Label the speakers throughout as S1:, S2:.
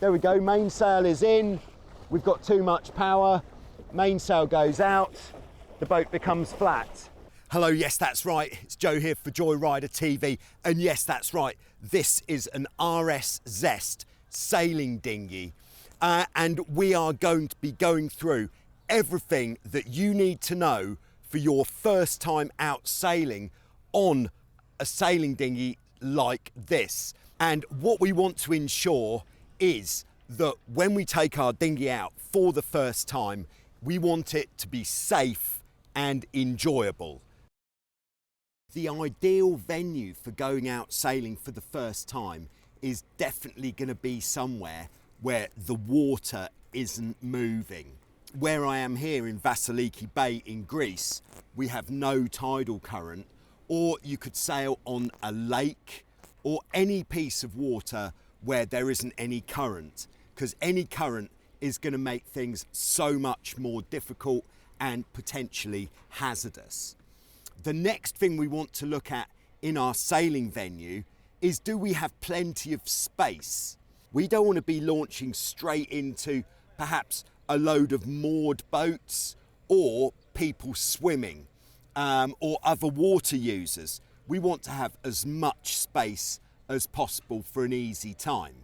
S1: There we go, mainsail is in. We've got too much power. Mainsail goes out. The boat becomes flat. Hello, yes, that's right. It's Joe here for Joyrider TV. And yes, that's right. This is an RS Zest sailing dinghy. And we are going to be going through everything that you need to know for your first time out sailing on a sailing dinghy like this. And what we want to ensure is that when we take our dinghy out for the first time, we want it to be safe and enjoyable. The ideal venue for going out sailing for the first time is definitely going to be somewhere where the water isn't moving. Where I am here in Vasiliki Bay in Greece, we have no tidal current, or you could sail on a lake or any piece of water where there isn't any current, because any current is going to make things so much more difficult and potentially hazardous. The next thing we want to look at in our sailing venue is, do we have plenty of space? We don't want to be launching straight into perhaps a load of moored boats or people swimming or other water users. We want to have as much space as possible for an easy time.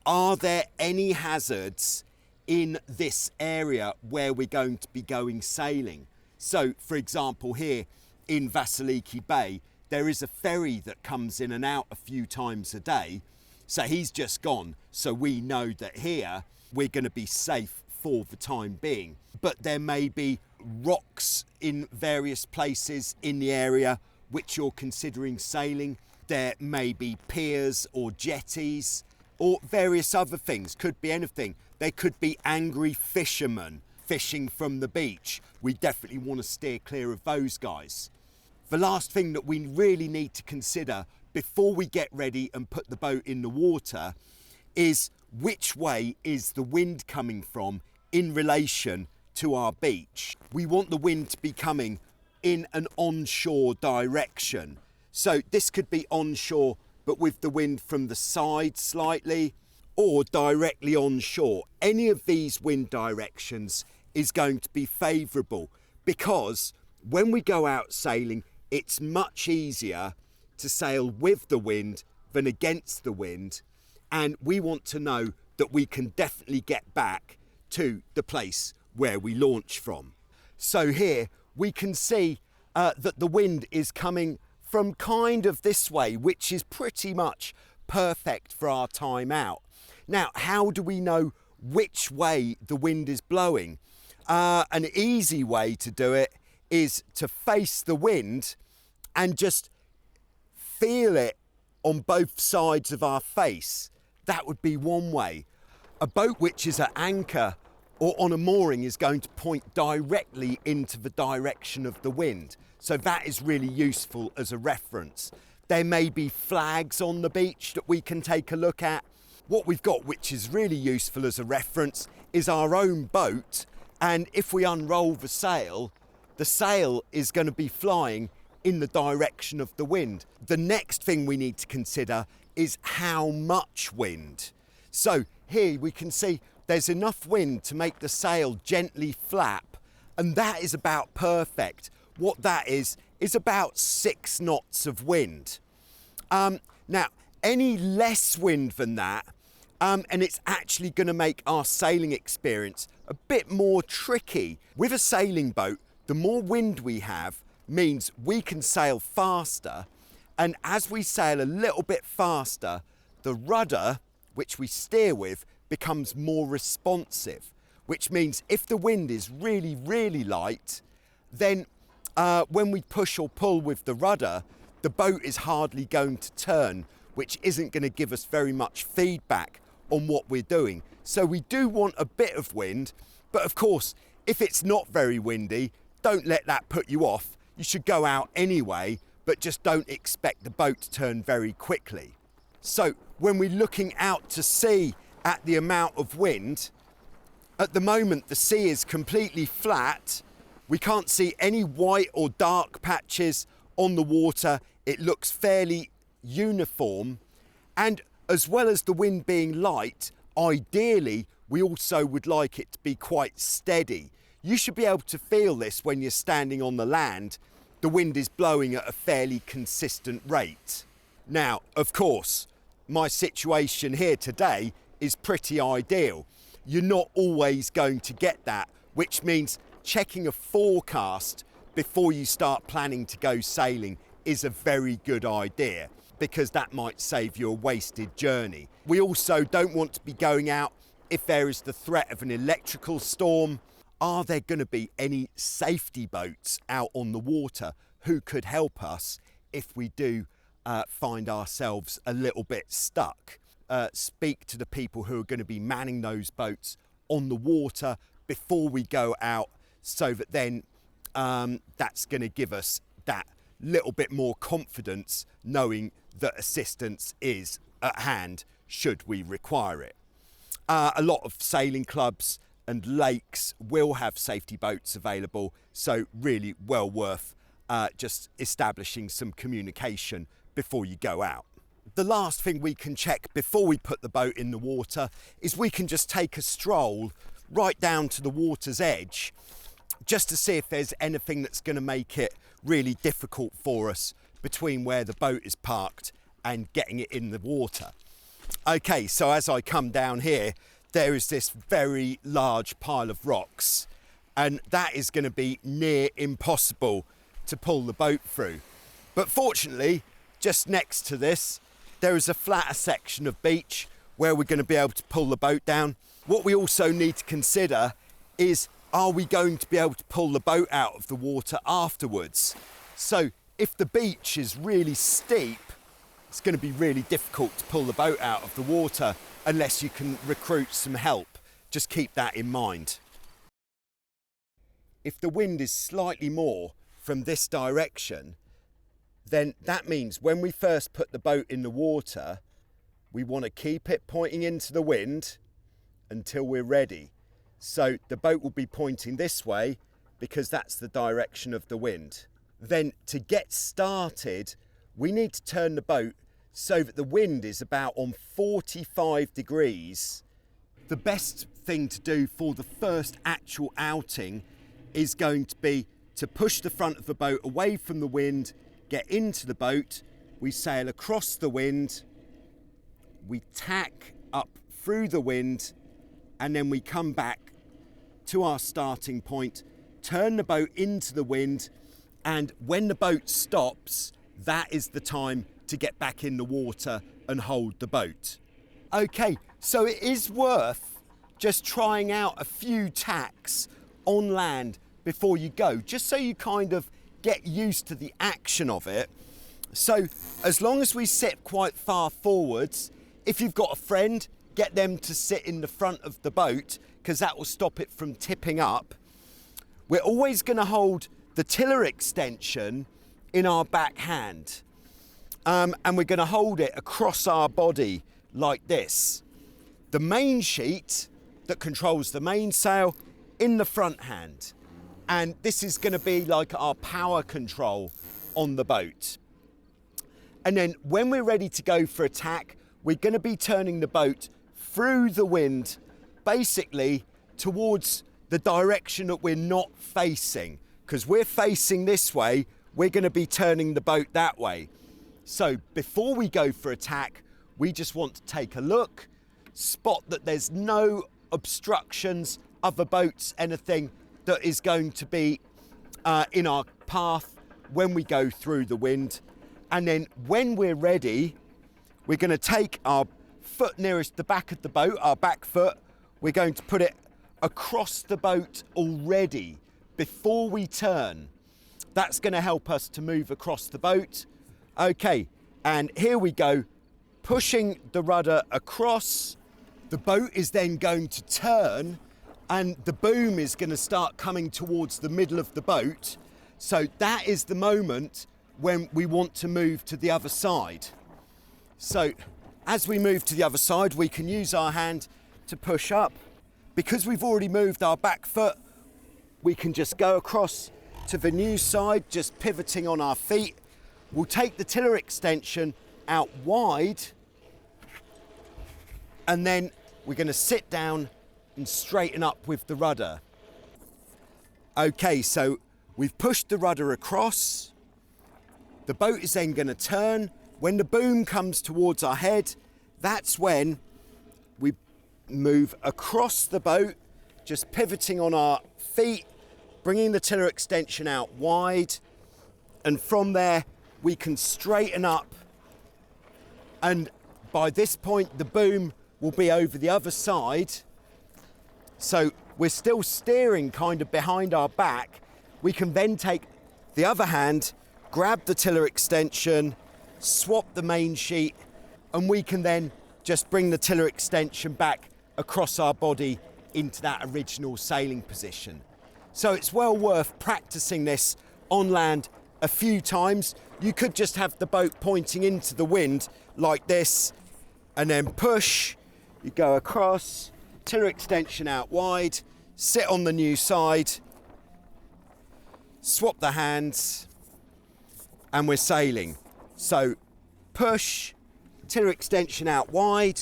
S1: Are there any hazards in this area where we're going to be going sailing? So, for example, here in Vasiliki Bay, there is a ferry that comes in and out a few times a day. So he's just gone. So we know that here we're going to be safe for the time being. But there may be rocks in various places in the area which you're considering sailing. There may be piers or jetties or various other things. Could be anything. There could be angry fishermen fishing from the beach. We definitely want to steer clear of those guys. The last thing that we really need to consider before we get ready and put the boat in the water is, which way is the wind coming from in relation to our beach? We want the wind to be coming in an onshore direction. So this could be onshore, but with the wind from the side slightly, or directly onshore. Any of these wind directions is going to be favourable, because when we go out sailing, it's much easier to sail with the wind than against the wind. And we want to know that we can definitely get back to the place where we launch from. So here we can see that the wind is coming from kind of this way, which is pretty much perfect for our time out. Now, how do we know which way the wind is blowing? An easy way to do it is to face the wind and just feel it on both sides of our face. That would be one way. A boat which is at anchor or on a mooring is going to point directly into the direction of the wind. So that is really useful as a reference. There may be flags on the beach that we can take a look at. What we've got, which is really useful as a reference, is our own boat. And if we unroll the sail is going to be flying in the direction of the wind. The next thing we need to consider is how much wind. So here we can see there's enough wind to make the sail gently flap, and that is about perfect. What that is about 6 knots of wind. Now, any less wind than that, and it's actually going to make our sailing experience a bit more tricky. With a sailing boat, the more wind we have means we can sail faster, and as we sail a little bit faster, the rudder, which we steer with, becomes more responsive, which means if the wind is really, really light, then when we push or pull with the rudder, the boat is hardly going to turn, which isn't going to give us very much feedback on what we're doing. So we do want a bit of wind, but of course, if it's not very windy, don't let that put you off. You should go out anyway, but just don't expect the boat to turn very quickly. So when we're looking out to sea at the amount of wind, at the moment the sea is completely flat. We can't see any white or dark patches on the water. It looks fairly uniform. And as well as the wind being light, Ideally, we also would like it to be quite steady. You should be able to feel this when you're standing on the land. The wind is blowing at a fairly consistent rate. Now, of course, my situation here today is pretty ideal. You're not always going to get that, which means checking a forecast before you start planning to go sailing is a very good idea, because that might save you a wasted journey. We also don't want to be going out if there is the threat of an electrical storm. Are there going to be any safety boats out on the water who could help us if we do find ourselves a little bit stuck? Speak to the people who are going to be manning those boats on the water before we go out, so that then that's going to give us that little bit more confidence, knowing that assistance is at hand should we require it. A lot of sailing clubs and lakes will have safety boats available, so really well worth just establishing some communication before you go out. The last thing we can check before we put the boat in the water is we can just take a stroll right down to the water's edge, just to see if there's anything that's going to make it really difficult for us between where the boat is parked and getting it in the water. Okay, so as I come down here, there is this very large pile of rocks, and that is going to be near impossible to pull the boat through. But fortunately, just next to this, there is a flatter section of beach where we're going to be able to pull the boat down. What we also need to consider is, are we going to be able to pull the boat out of the water afterwards? So if the beach is really steep, it's going to be really difficult to pull the boat out of the water unless you can recruit some help. Just keep that in mind. If the wind is slightly more from this direction, then that means when we first put the boat in the water, we want to keep it pointing into the wind until we're ready. So the boat will be pointing this way because that's the direction of the wind. Then to get started, we need to turn the boat so that the wind is about on 45 degrees. The best thing to do for the first actual outing is going to be to push the front of the boat away from the wind, get into the boat, we sail across the wind, we tack up through the wind, and then we come back to our starting point, turn the boat into the wind, and when the boat stops, that is the time to get back in the water and hold the boat. Okay, so it is worth just trying out a few tacks on land before you go, just so you kind of get used to the action of it. So as long as we sit quite far forwards, if you've got a friend, get them to sit in the front of the boat, because that will stop it from tipping up. We're always going to hold the tiller extension in our back hand, and we're going to hold it across our body like this. The main sheet that controls the mainsail in the front hand, and this is going to be like our power control on the boat. And then when we're ready to go for a tack, we're going to be turning the boat through the wind, basically towards the direction that we're not facing, because we're facing this way, we're going to be turning the boat that way. So before we go for a tack, we just want to take a look, spot that there's no obstructions, other boats, anything that is going to be in our path when we go through the wind. And then when we're ready, we're going to take our foot nearest the back of the boat, our back foot, we're going to put it across the boat already before we turn. That's going to help us to move across the boat. Okay, and here we go, pushing the rudder across. The boat is then going to turn, and the boom is going to start coming towards the middle of the boat. So that is the moment when we want to move to the other side. So as we move to the other side, we can use our hand to push up. Because we've already moved our back foot, we can just go across to the new side, just pivoting on our feet. We'll take the tiller extension out wide, and then we're going to sit down and straighten up with the rudder. Okay, so we've pushed the rudder across. The boat is then going to turn. When the boom comes towards our head, that's when we move across the boat, just pivoting on our feet, bringing the tiller extension out wide, and from there we can straighten up, and by this point the boom will be over the other side, so we're still steering kind of behind our back. We can then take the other hand, grab the tiller extension, swap the main sheet, and we can then just bring the tiller extension back across our body into that original sailing position. So it's well worth practicing this on land a few times. You could just have the boat pointing into the wind like this and then push, you go across, tiller extension out wide, sit on the new side, swap the hands, and we're sailing. So push, tiller extension out wide,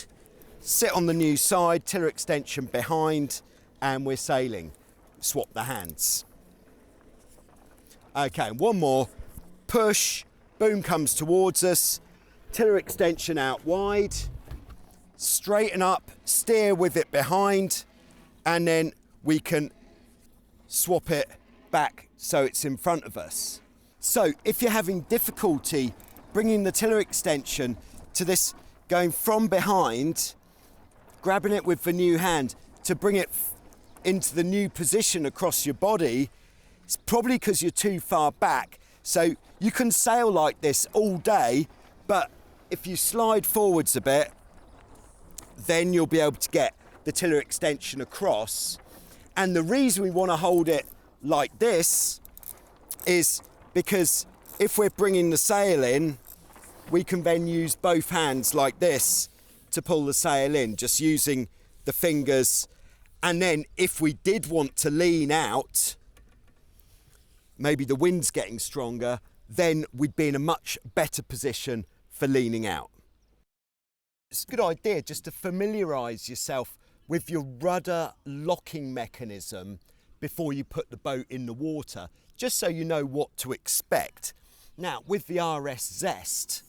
S1: sit on the new side, tiller extension behind, and we're sailing. Swap the hands. Okay, one more. Push, boom comes towards us, tiller extension out wide, straighten up, steer with it behind, and then we can swap it back so it's in front of us. So if you're having difficulty bringing the tiller extension to this, going from behind, grabbing it with the new hand to bring it into the new position across your body, it's probably because you're too far back. So you can sail like this all day, but if you slide forwards a bit, then you'll be able to get the tiller extension across. And the reason we want to hold it like this is because if we're bringing the sail in, we can then use both hands like this to pull the sail in, just using the fingers. And then if we did want to lean out, maybe the wind's getting stronger, then we'd be in a much better position for leaning out. It's a good idea just to familiarise yourself with your rudder locking mechanism before you put the boat in the water, just so you know what to expect. Now, with the RS Zest,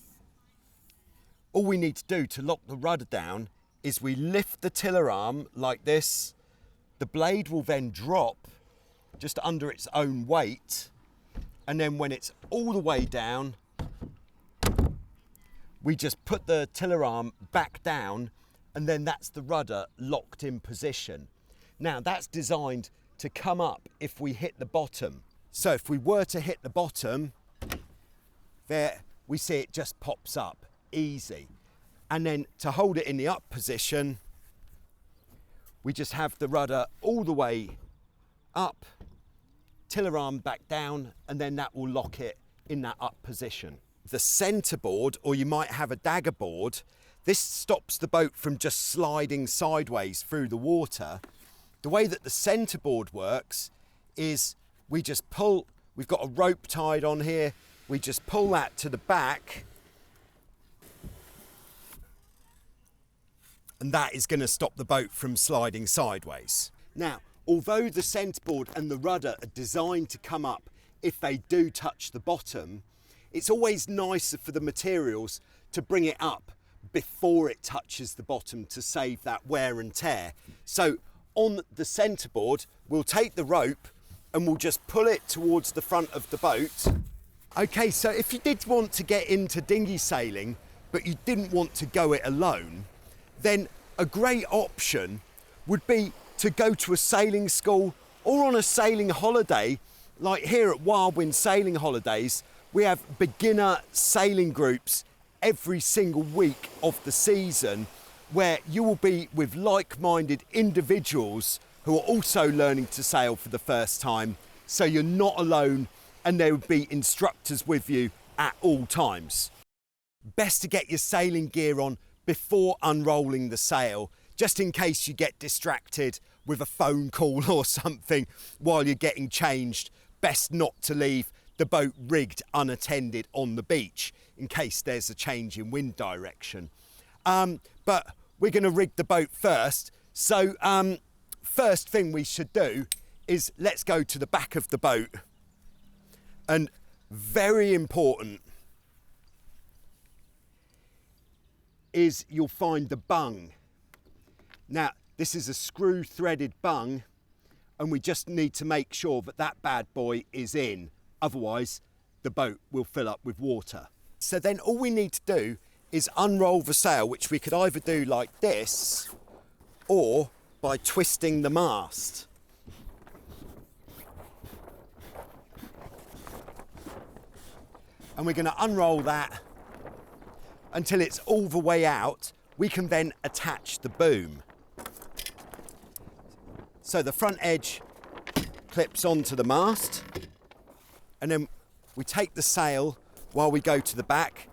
S1: all we need to do to lock the rudder down is we lift the tiller arm like this. The blade will then drop just under its own weight, and then when it's all the way down, we just put the tiller arm back down, and then that's the rudder locked in position. Now that's designed to come up if we hit the bottom. So if we were to hit the bottom, there we see it just pops up, easy. And then to hold it in the up position, we just have the rudder all the way up, tiller arm back down, and then that will lock it in that up position. The centerboard, or you might have a dagger board, this stops the boat from just sliding sideways through the water. The way that the centerboard works is we just pull, we've got a rope tied on here, we just pull that to the back, and that is going to stop the boat from sliding sideways. Now, although the centerboard and the rudder are designed to come up if they do touch the bottom, it's always nicer for the materials to bring it up before it touches the bottom to save that wear and tear. So on the centerboard, we'll take the rope and we'll just pull it towards the front of the boat. Okay, so if you did want to get into dinghy sailing, but you didn't want to go it alone, then a great option would be to go to a sailing school or on a sailing holiday. Like here at Wild Wind Sailing Holidays, we have beginner sailing groups every single week of the season, where you will be with like-minded individuals who are also learning to sail for the first time. So you're not alone, and there will be instructors with you at all times. Best to get your sailing gear on before unrolling the sail, just in case you get distracted with a phone call or something while you're getting changed. Best not to leave the boat rigged unattended on the beach in case there's a change in wind direction. But we're going to rig the boat first. So first thing we should do is let's go to the back of the boat. And very important is you'll find the bung. Now, this is a screw threaded bung, and we just need to make sure that that bad boy is in. Otherwise, the boat will fill up with water. So then all we need to do is unroll the sail, which we could either do like this or by twisting the mast. And we're going to unroll that until it's all the way out. We can then attach the boom. So the front edge clips onto the mast, and then we take the sail while we go to the back.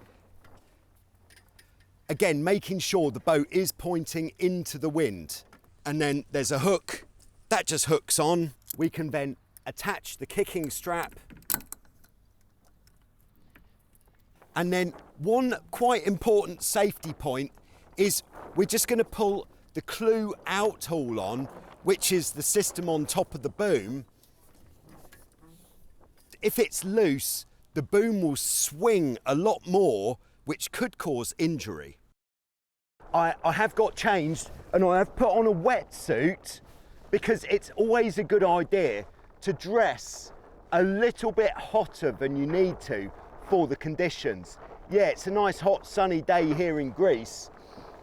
S1: Again, making sure the boat is pointing into the wind. And then there's a hook that just hooks on. We can then attach the kicking strap. And then one quite important safety point is we're just going to pull the clew out haul on, which is the system on top of the boom. If it's loose, the boom will swing a lot more, which could cause injury. I have got changed and I have put on a wetsuit because it's always a good idea to dress a little bit hotter than you need to for the conditions. Yeah, it's a nice hot sunny day here in Greece,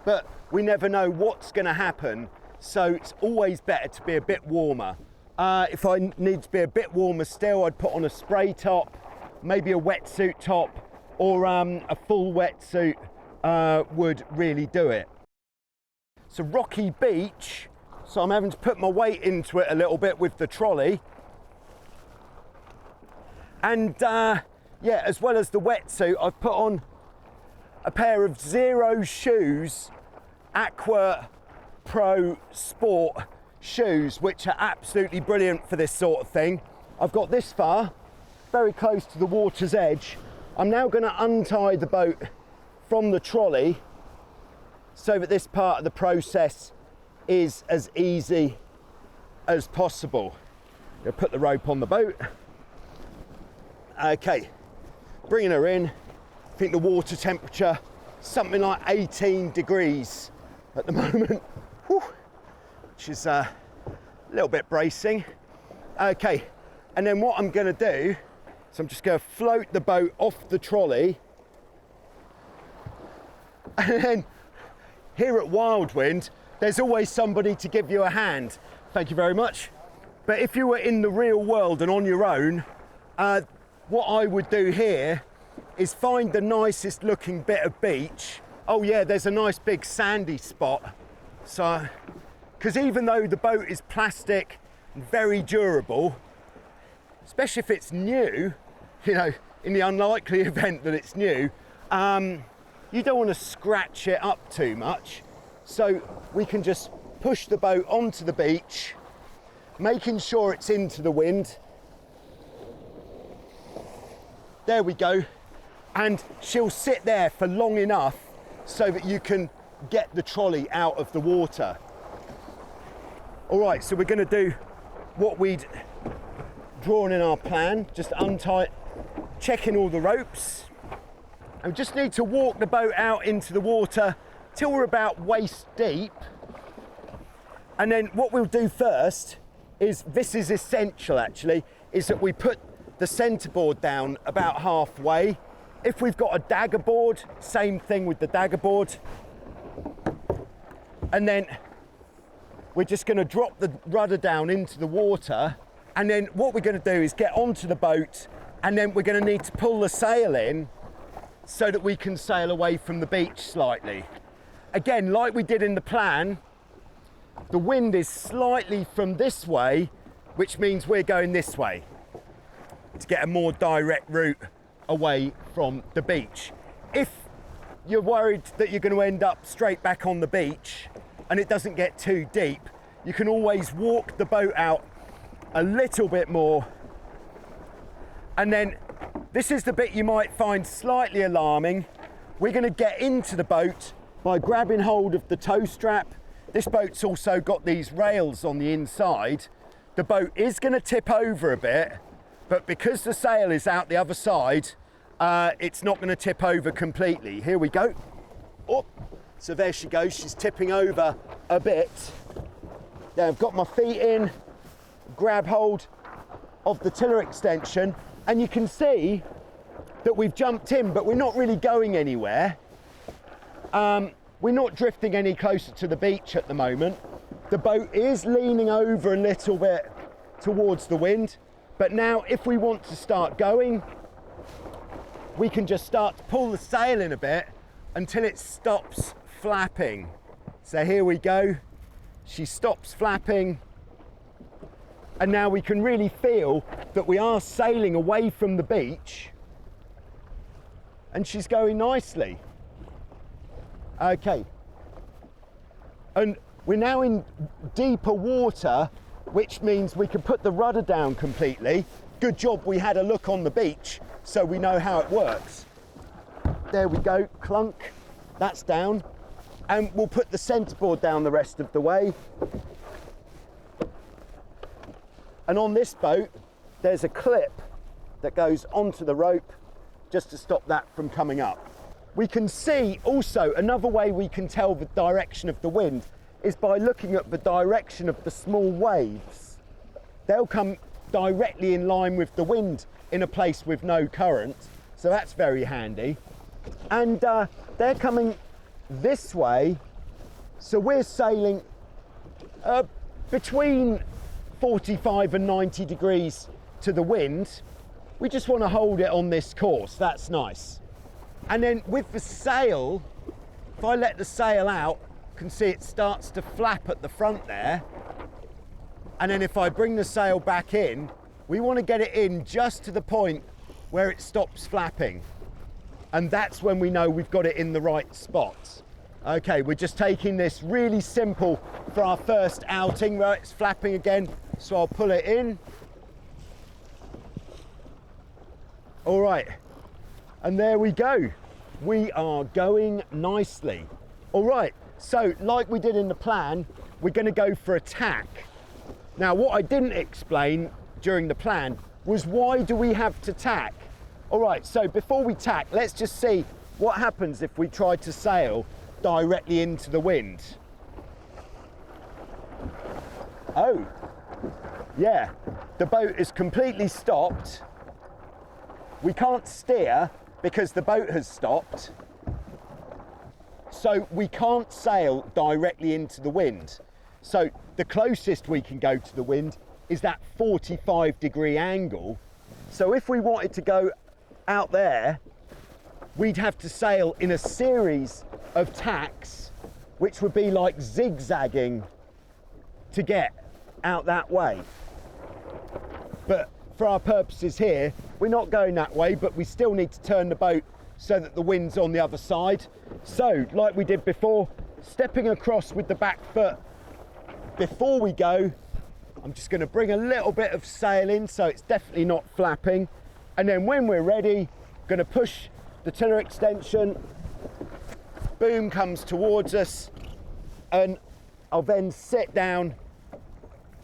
S1: but we never know what's going to happen, so it's always better to be a bit warmer. If I need to be a bit warmer still, I'd put on a spray top, maybe a wetsuit top, or a full wetsuit would really do it. It's a rocky beach, so I'm having to put my weight into it a little bit with the trolley. And yeah, as well as the wetsuit, I've put on a pair of Zero shoes, Aqua Pro Sport shoes, which are absolutely brilliant for this sort of thing. I've got this far, very close to the water's edge. I'm now going to untie the boat from the trolley so that this part of the process is as easy as possible. I'll put the rope on the boat. Okay, bringing her in. I think the water temperature, something like 18 degrees at the moment, whew, which is a little bit bracing. Okay, and then what I'm going to do, so I'm just going to float the boat off the trolley, and then here at Wildwind, there's always somebody to give you a hand. Thank you very much. But if you were in the real world and on your own, what I would do here is find the nicest looking bit of beach. Oh yeah, there's a nice big sandy spot. So, because even though the boat is plastic and very durable, especially if it's new, you know, in the unlikely event that it's new, you don't want to scratch it up too much. So we can just push the boat onto the beach, making sure it's into the wind. There we go. And she'll sit there for long enough so that you can get the trolley out of the water. All right, so we're going to do what we'd drawn in our plan, just untie, checking all the ropes. And we just need to walk the boat out into the water till we're about waist deep. And then what we'll do first is, this is essential actually, is that we put the centerboard down about halfway. If we've got a dagger board, same thing with the dagger board. And then we're just going to drop the rudder down into the water. And then what we're going to do is get onto the boat, and then we're going to need to pull the sail in so that we can sail away from the beach slightly. Again, like we did in the plan, the wind is slightly from this way, which means we're going this way to get a more direct route away from the beach. If you're worried that you're going to end up straight back on the beach and it doesn't get too deep, you can always walk the boat out a little bit more. And then this is the bit you might find slightly alarming. We're going to get into the boat by grabbing hold of the tow strap. This boat's also got these rails on the inside. The boat is going to tip over a bit, but because the sail is out the other side, it's not going to tip over completely. Here we go. Oh, so there she goes. She's tipping over a bit. Now I've got my feet in, grab hold of the tiller extension, and you can see that we've jumped in, but we're not really going anywhere. We're not drifting any closer to the beach at the moment. The boat is leaning over a little bit towards the wind, but now if we want to start going, we can just start to pull the sail in a bit until it stops flapping. So here we go. She stops flapping, and now we can really feel that we are sailing away from the beach, and she's going nicely. Okay, and we're now in deeper water, which means we can put the rudder down completely. Good job we had a look on the beach, so we know how it works. There we go, clunk, that's down. And we'll put the centerboard down the rest of the way. And on this boat, there's a clip that goes onto the rope just to stop that from coming up. We can see also, another way we can tell the direction of the wind is by looking at the direction of the small waves. They'll come directly in line with the wind in a place with no current, so that's very handy. And they're coming this way, so we're sailing between 45 and 90 degrees to the wind. We just want to hold it on this course, that's nice. And then with the sail, if I let the sail out, you can see it starts to flap at the front there. And then if I bring the sail back in, we want to get it in just to the point where it stops flapping. And that's when we know we've got it in the right spot. Okay, we're just taking this really simple for our first outing. Right, it's flapping again, so I'll pull it in. All right, and there we go. We are going nicely. All right, so like we did in the plan, we're going to go for a tack. Now, what I didn't explain during the plan was, why do we have to tack? All right, so before we tack, let's just see what happens if we try to sail directly into the wind. Oh, yeah, the boat is completely stopped. We can't steer because the boat has stopped. So we can't sail directly into the wind. So the closest we can go to the wind is that 45-degree angle. So if we wanted to go out there, we'd have to sail in a series of tacks, which would be like zigzagging to get out that way. But for our purposes here, we're not going that way, but we still need to turn the boat so that the wind's on the other side. So, like we did before, stepping across with the back foot before we go, I'm just going to bring a little bit of sail in so it's definitely not flapping. And then when we're ready, going to push the tiller extension, boom comes towards us, and I'll then sit down,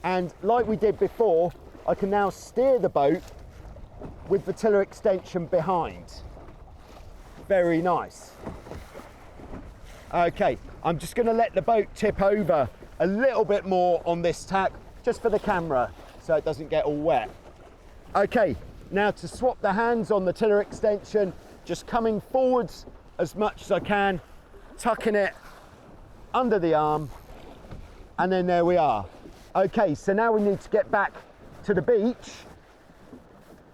S1: and like we did before, I can now steer the boat with the tiller extension behind. Very nice. Okay, I'm just going to let the boat tip over a little bit more on this tack, just for the camera, so it doesn't get all wet. Okay, now to swap the hands on the tiller extension, just coming forwards as much as I can, tucking it under the arm, and then there we are. Okay, so now we need to get back to the beach.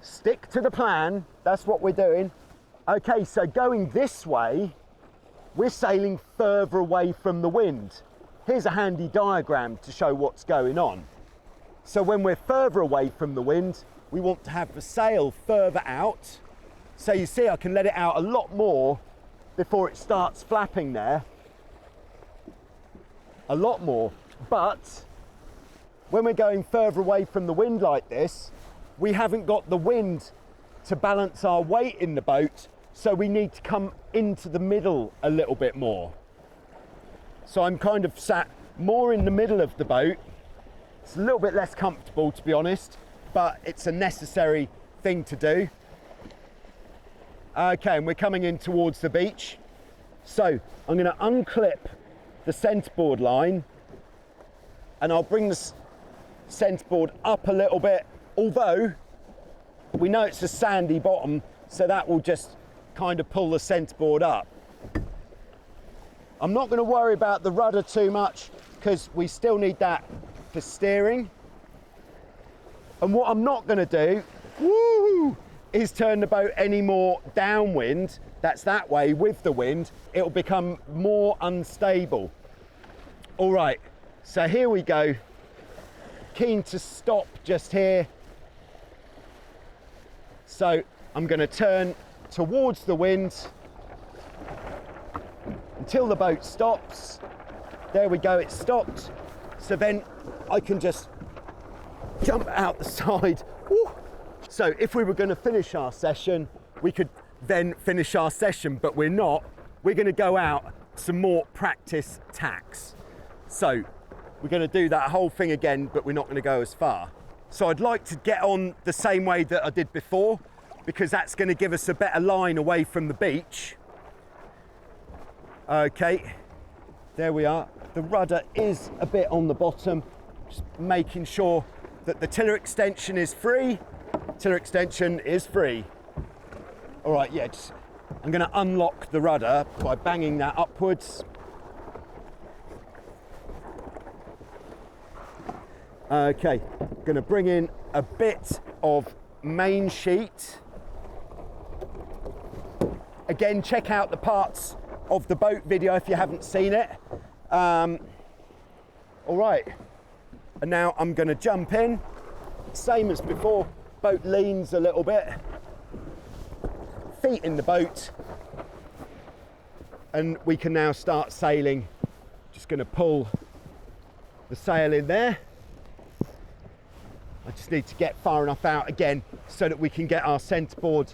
S1: Stick to the plan, that's what we're doing. Okay, so going this way, we're sailing further away from the wind. Here's a handy diagram to show what's going on. So when we're further away from the wind, we want to have the sail further out. So you see, I can let it out a lot more before it starts flapping there. A lot more. But when we're going further away from the wind like this, we haven't got the wind to balance our weight in the boat, so we need to come into the middle a little bit more. So I'm kind of sat more in the middle of the boat. It's a little bit less comfortable, to be honest, but it's a necessary thing to do. Okay, and we're coming in towards the beach. So I'm going to unclip the centerboard line, and I'll bring the centerboard up a little bit, although we know it's a sandy bottom, so that will just kind of pull the centerboard up. I'm not going to worry about the rudder too much because we still need that for steering. And what I'm not going to do, is turn the boat any more downwind. That's that way with the wind. It'll become more unstable. All right, so here we go. Keen to stop just here. So I'm going to turn towards the wind until the boat stops. There we go, it stopped. So then I can just jump out the side. Woo. So if we were going to finish our session, we could then finish our session, but we're not. We're going to go out some more practice tacks. So we're going to do that whole thing again, but we're not going to go as far. So I'd like to get on the same way that I did before, because that's going to give us a better line away from the beach. Okay, there we are. The rudder is a bit on the bottom, just making sure that the tiller extension is free. Tiller extension is free. All right, yeah, I'm going to unlock the rudder by banging that upwards. Okay, going to bring in a bit of main sheet. Again, check out the parts of the boat video if you haven't seen it. All right, and now I'm going to jump in. Same as before, boat leans a little bit. Feet in the boat. And we can now start sailing. Just going to pull the sail in there. I just need to get far enough out again so that we can get our centerboard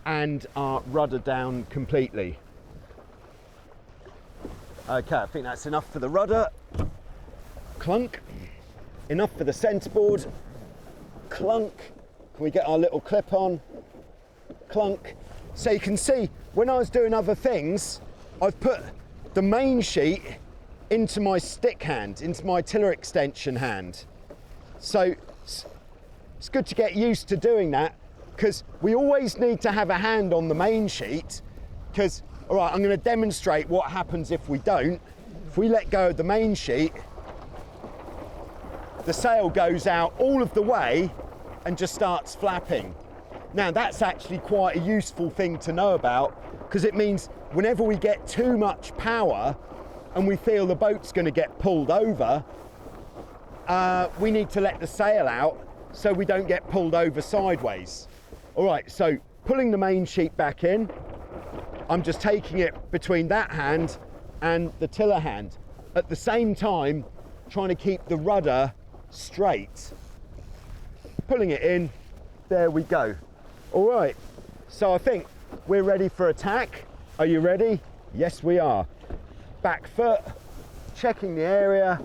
S1: and our rudder down completely. Okay, I think that's enough for the rudder. Clunk. Enough for the centerboard. Clunk. Can we get our little clip on? Clunk. So you can see, when I was doing other things, I've put the main sheet into my stick hand, into my tiller extension hand. So it's good to get used to doing that, because we always need to have a hand on the main sheet, because, all right, I'm going to demonstrate what happens if we don't. If we let go of the main sheet, the sail goes out all of the way and just starts flapping. Now that's actually quite a useful thing to know about, because it means whenever we get too much power and we feel the boat's going to get pulled over, we need to let the sail out so we don't get pulled over sideways. All right, so pulling the main sheet back in, I'm just taking it between that hand and the tiller hand. At the same time, trying to keep the rudder straight. Pulling it in, there we go. All right, so I think we're ready for a tack. Are you ready? Yes, we are. Back foot, checking the area.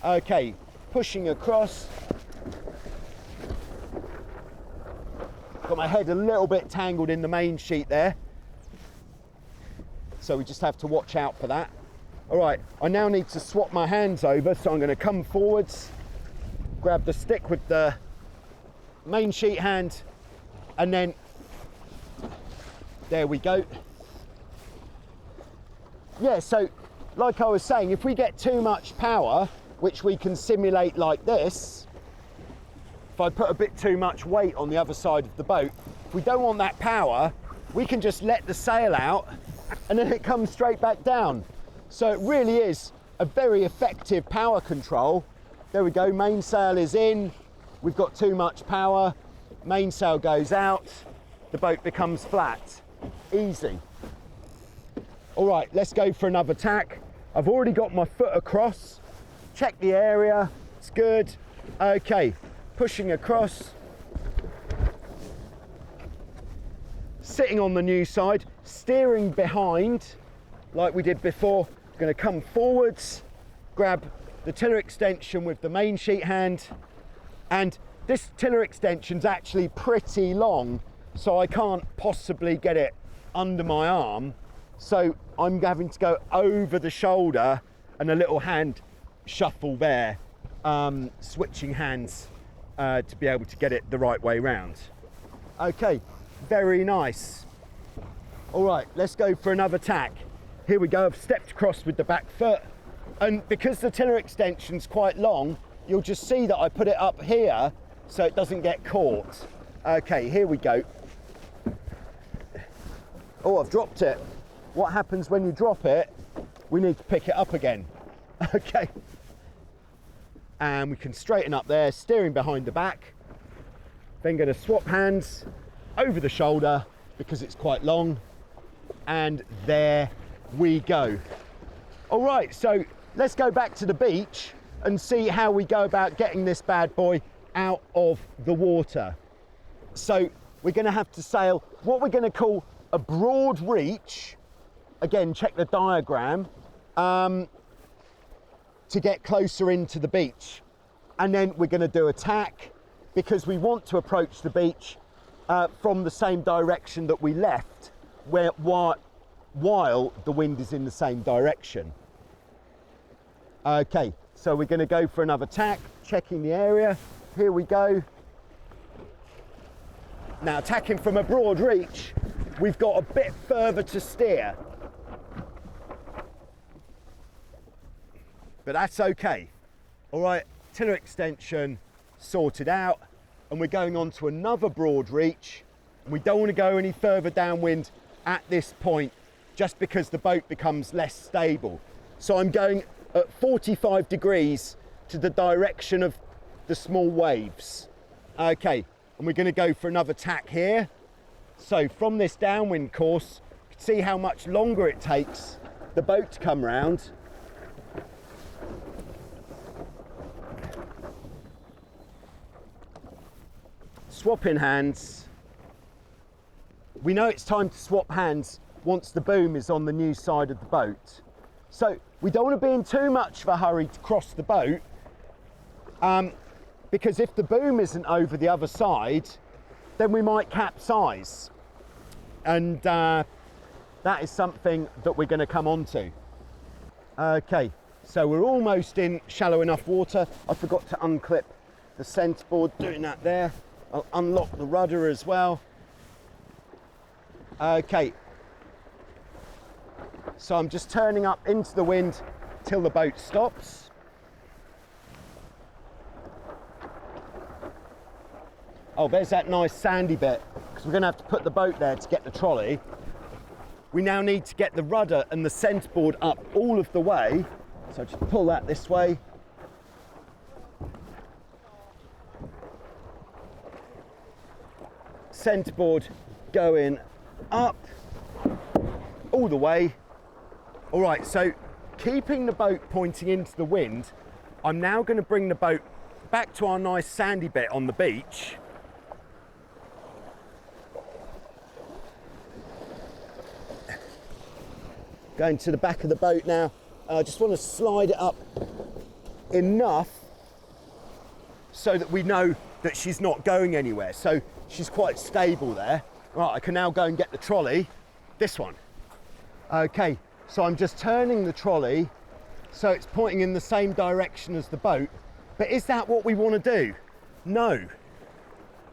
S1: Okay, pushing across. Got my head a little bit tangled in the main sheet there. So we just have to watch out for that. All right, I now need to swap my hands over, so I'm going to come forwards, grab the stick with the main sheet hand, and then there we go. Yeah, so like I was saying, if we get too much power, which we can simulate like this, if I put a bit too much weight on the other side of the boat, if we don't want that power, we can just let the sail out and then it comes straight back down. So it really is a very effective power control. There we go, mainsail is in, we've got too much power, mainsail goes out, the boat becomes flat. Easy. All right, let's go for another tack. I've already got my foot across, check the area, it's good. Okay, pushing across, sitting on the new side, steering behind like we did before, going to come forwards, grab the tiller extension with the main sheet hand, and this tiller extension's actually pretty long, so I can't possibly get it under my arm, so I'm having to go over the shoulder and a little hand shuffle there, switching hands to be able to get it the right way round. Okay, very nice. All right, let's go for another tack. Here we go, I've stepped across with the back foot, and because the tiller extension's quite long, you'll just see that I put it up here so it doesn't get caught. Okay, here we go. Oh, I've dropped it. What happens when you drop it? We need to pick it up again. Okay. And we can straighten up there, steering behind the back. Then going to swap hands over the shoulder because it's quite long. And there we go. All right, so let's go back to the beach and see how we go about getting this bad boy out of the water. So we're going to have to sail what we're going to call a broad reach. Again, check the diagram, to get closer into the beach. And then we're going to do a tack because we want to approach the beach from the same direction that we left, while the wind is in the same direction. Okay, so we're going to go for another tack, checking the area. Here we go. Now, tacking from a broad reach, we've got a bit further to steer. But that's okay. All right, tiller extension sorted out, and we're going on to another broad reach. We don't want to go any further downwind at this point, just because the boat becomes less stable. So I'm going at 45 degrees to the direction of the small waves. Okay, and we're going to go for another tack here. So from this downwind course, you can see how much longer it takes the boat to come round. Swapping hands. We know it's time to swap hands once the boom is on the new side of the boat. So we don't want to be in too much of a hurry to cross the boat, because if the boom isn't over the other side, then we might capsize. And that is something that we're going to come on to. Okay, so we're almost in shallow enough water. I forgot to unclip the centerboard, doing that there. I'll unlock the rudder as well. Okay, so I'm just turning up into the wind till the boat stops. Oh, there's that nice sandy bit, because we're going to have to put the boat there to get the trolley. We now need to get the rudder and the centerboard up all of the way. So just pull that this way. Centerboard going up all the way. All right, so keeping the boat pointing into the wind, I'm now going to bring the boat back to our nice sandy bit on the beach. Going to the back of the boat now. I just want to slide it up enough so that we know that she's not going anywhere. So she's quite stable there. Right, I can now go and get the trolley, this one. Okay, so I'm just turning the trolley so it's pointing in the same direction as the boat. But is that what we want to do? No.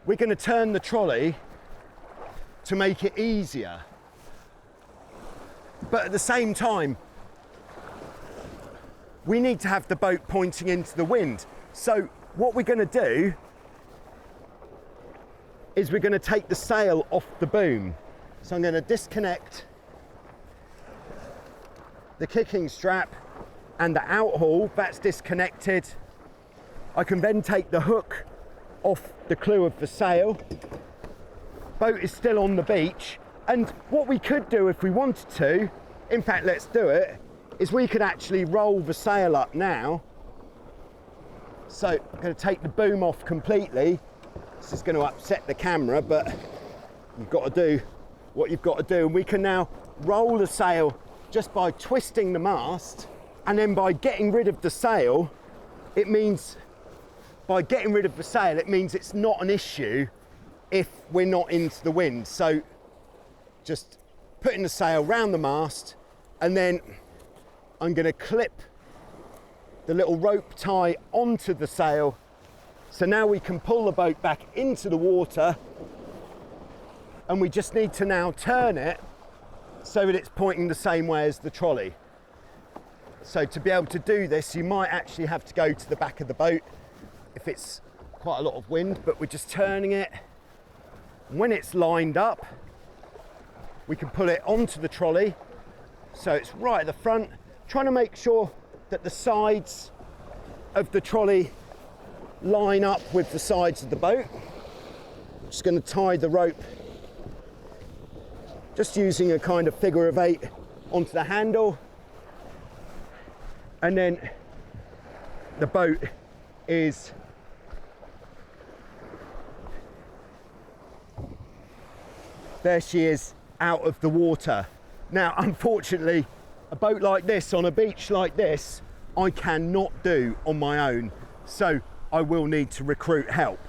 S1: We're going to turn the trolley to make it easier. But at the same time, we need to have the boat pointing into the wind. So what we're going to do is we're going to take the sail off the boom. So I'm going to disconnect the kicking strap and the outhaul, that's disconnected. I can then take the hook off the clew of the sail. Boat is still on the beach. And what we could do if we wanted to, in fact, let's do it, is we could actually roll the sail up now. So I'm going to take the boom off completely. This is going to upset the camera, but you've got to do what you've got to do. And we can now roll the sail just by twisting the mast, and then by getting rid of the sail, it means it's not an issue if we're not into the wind. So just putting the sail round the mast, and then I'm going to clip the little rope tie onto the sail. So now we can pull the boat back into the water, and we just need to now turn it so that it's pointing the same way as the trolley. So to be able to do this, you might actually have to go to the back of the boat if it's quite a lot of wind, but we're just turning it. When it's lined up, we can pull it onto the trolley, so it's right at the front, trying to make sure that the sides of the trolley line up with the sides of the boat. Just going to tie the rope, just using a kind of figure of 8 onto the handle, and then the boat is there. She is out of the water. Now, unfortunately, a boat like this on a beach like this, I cannot do on my own, so I will need to recruit help.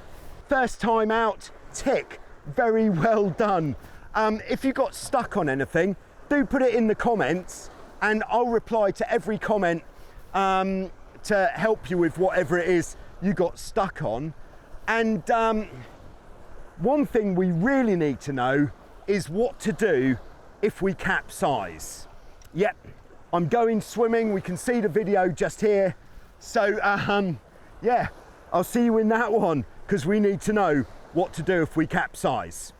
S1: First time out, tick, very well done. If you got stuck on anything, do put it in the comments, and I'll reply to every comment to help you with whatever it is you got stuck on. And one thing we really need to know is what to do if we capsize. Yep, I'm going swimming. We can see the video just here. So yeah, I'll see you in that one, because we need to know what to do if we capsize.